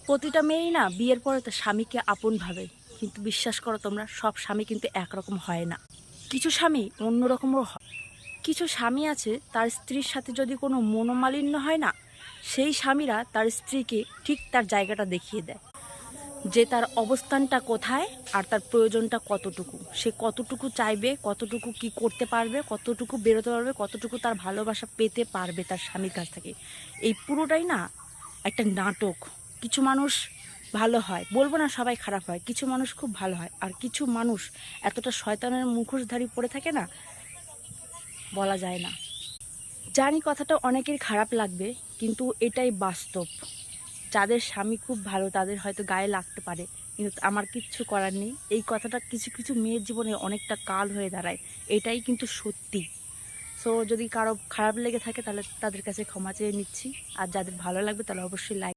প্রতিটা মেয়েই না বিয়ের পরে তার স্বামীকে আপন ভাবে, কিন্তু বিশ্বাস করো তোমরা, সব স্বামী কিন্তু একরকম হয় না। কিছু স্বামী অন্যরকমও হয়। কিছু স্বামী আছে তার স্ত্রীর সাথে যদি কোনো মনোমালিন্য হয় না, সেই স্বামীরা তার স্ত্রীকে ঠিক তার জায়গাটা দেখিয়ে দেয়, যে তার অবস্থানটা কোথায় আর তার প্রয়োজনটা কতটুকু, সে কতটুকু চাইবে, কতটুকু কি করতে পারবে, কতটুকু বেরোতে পারবে, কতটুকু তার ভালোবাসা পেতে পারবে তার স্বামীর কাছ থেকে। এই পুরোটাই না একটা নাটক। কিছু মানুষ ভালো হয়, বলবো না সবাই খারাপ হয়, কিছু মানুষ খুব ভালো হয়, আর কিছু মানুষ এতটা শয়তানের মুখোশধারী পড়ে থাকে না, বলা যায় না। জানি কথাটা অনেকের খারাপ লাগবে, কিন্তু এটাই বাস্তব। যাদের স্বামী খুব ভালো তাদের হয়তো গায়ে লাগতে পারে, কিন্তু আমার কিচ্ছু করার নেই। এই কথাটা কিছু কিছু মেয়ের জীবনে অনেকটা কাল হয়ে দাঁড়ায়, এটাই কিন্তু সত্যি। সো যদি কারো খারাপ লেগে থাকে তাহলে তাদের কাছে ক্ষমা চেয়ে নিচ্ছি, আর যাদের ভালো লাগবে তাহলে অবশ্যই লাইক